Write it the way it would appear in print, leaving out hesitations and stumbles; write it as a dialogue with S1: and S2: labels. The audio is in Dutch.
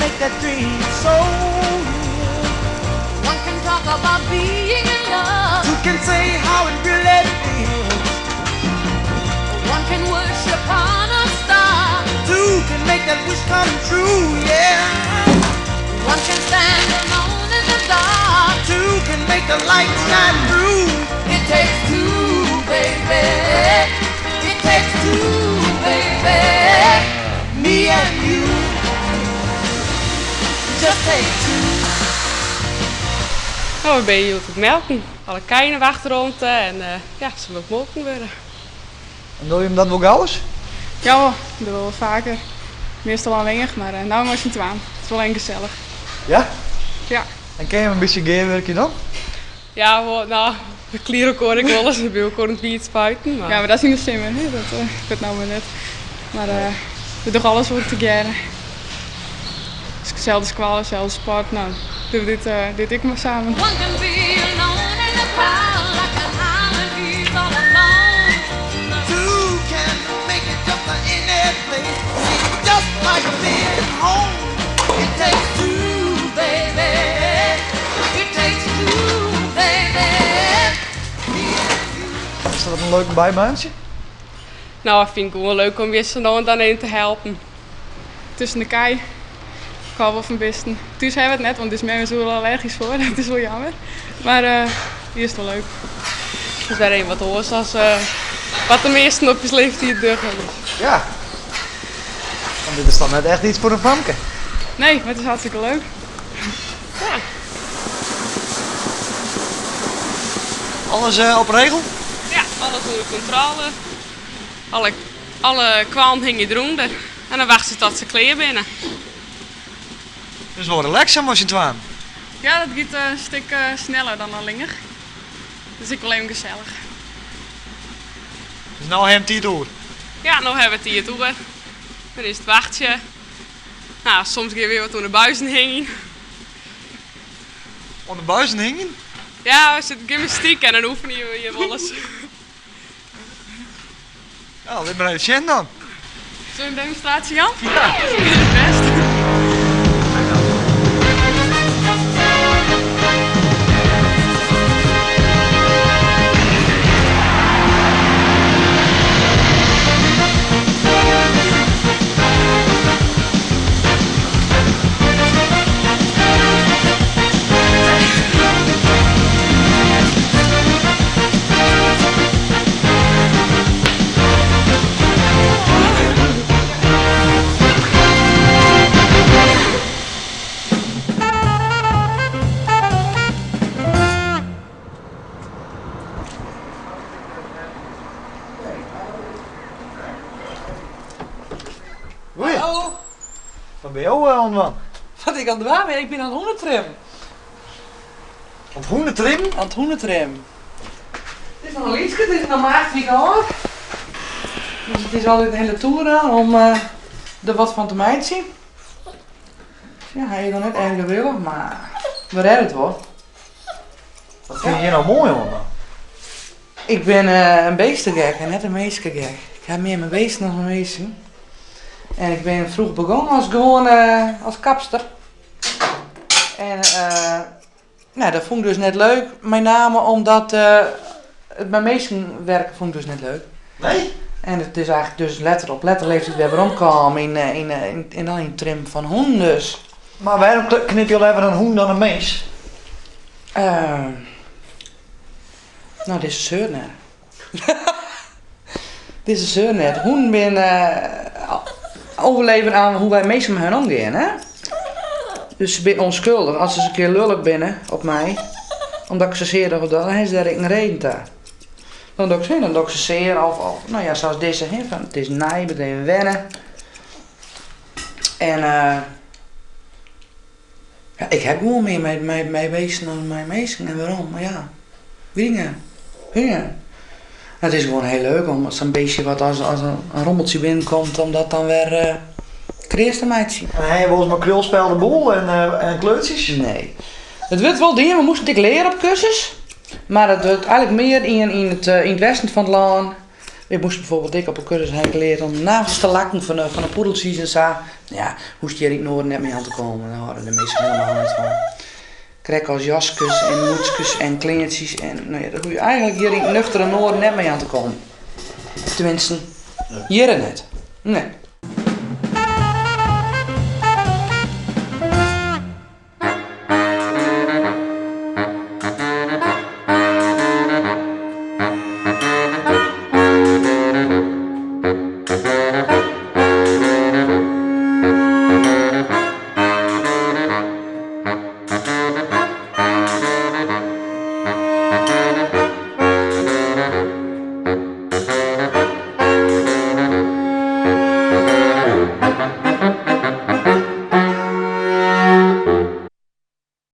S1: make that dream so real.
S2: One can talk about being in love.
S1: Two can say how it really feels.
S2: One can worship on a star.
S1: Two can make that wish come true, yeah.
S2: One can stand alone in the dark.
S1: Two can make the light shine through.
S2: It takes two, baby. It takes two, baby.
S1: Me and you.
S2: Just take two.
S3: Nou, we ben je het melken. Alle keinen wachten rond en ja, ze wil molken worden.
S4: En doe je hem dan wel gauw eens?
S5: Ja hoor, dat doen we wel vaker. Meestal wel weinig, maar nou was je het aan. Het is wel een gezellig.
S4: Ja?
S5: Ja.
S4: En ken je hem een beetje gearwerken dan?
S3: Ja, nou, de klieren kon ik wel eens. Ik wil ook een beetje spuiten. Maar...
S5: Ja, maar dat is niet de slimmer, hè? Dat weet nou maar net. Maar we doen alles wat te gerne. Dus hetzelfde squal, hetzelfde sport. Nou, doen we dit ik maar samen.
S2: One can be alone in the crowd like an island he's all alone.
S1: Two can make it just like any place. It's just like being home.
S2: It takes two, baby. It takes two, baby.
S4: Is dat een leuk bijbaantje?
S3: Nou, ik vind het wel leuk om weer zo nou en dan een te helpen.
S5: Tussen de kei. Ik hou wel van bisten. Thuis hebben we het net, want het is mij zo allergisch voor. Dat is wel jammer. Maar hier is het wel leuk.
S3: Het is weer een wat hoors als wat de meesten op je leeftijd doen.
S4: Ja. Want dit is dan net echt iets voor een famke.
S5: Nee, maar het is hartstikke leuk.
S3: Ja.
S4: Alles op regel?
S3: Ja, alles onder controle. Alle kwam hingen eronder. En dan wachten ze tot ze kleren binnen.
S4: Dus wel relaxen als je het waan.
S5: Ja, dat gaat een stuk sneller dan alleen. Dus ik wil even gezellig.
S4: Dus nou hem die door.
S3: Ja, nou hebben we het hier toe. Dan is het wachtje. Nou, soms weer wat onder de buizen hingen.
S4: Onder buizen hingen?
S3: Ja, we zitten gymnastiek en dan oefenen we hier wel eens.
S4: Ja, dit ben je cent dan.
S5: Zullen we een demonstratie aan?
S4: Ja.
S5: Best.
S6: Hallo,
S4: Wat ben je aan man?
S6: wat ik aan het doen ben? Ik ben aan het hoenentrim.
S4: Op hoendentrim?
S6: Aan het hoenentrim. Het is nog een liedje, het is nog maar 8 weken oud. Dus het is altijd een hele tour aan om er wat van te maken zien. Ja, hij is nog net erg gewillig, maar we redden het wel.
S4: Wat vind je hier nou mooi man?
S6: Ik ben een beestengek en net een meeskengek. Ik heb meer mijn beesten dan mijn meesten. En ik ben vroeg begonnen als gewoon als kapster. En nou, dat vond ik dus net leuk. Met name omdat het mijn meesten werken vond ik dus net leuk.
S4: Nee?
S6: En het is eigenlijk dus letter op letter leeftijd weer rondkomen in een trim van honden dus.
S4: Maar waarom knip je al even een hoen dan een mees?
S6: Nou, dit is een zeurnet. Dit is een zeurnet. Hoenden ben overleven aan hoe wij meestal met hen omgaan, hè? Dus ze zijn onschuldig. Als ze eens een keer lullig binnen op mij, omdat ik ze zeer of dat, dan is daar een reden toe. Dan doe ik ze, dan doe ik ze zeer of nou ja, zoals deze hier, van het is naai, het even wennen. En ja, ik heb gewoon meer met wezen dan mijn meesten en waarom, maar ja, dingen. Het is gewoon heel leuk om zo'n beestje wat als een rommeltje binnenkomt, om dat dan weer kreeg te maken zien.
S4: En hij was maar krulspel de boel en kleurtjes?
S6: Nee. Het wordt wel dingen, we moesten het leren op cursus. Maar het wordt eigenlijk meer in het westen van het land. Ik moest bijvoorbeeld dik op een cursus hebben geleerd om naast te lakken van een poedeltjes en zo. Ja, hoest je er in Noorden net mee aan te komen. Daar hadden de meesten helemaal niet van. Krijg als jasjes en moetsjes en klingetjes en nou ja, daar hoef je eigenlijk hier in nuchtere Noorden net mee aan te komen. Tenminste, hier net. Nee.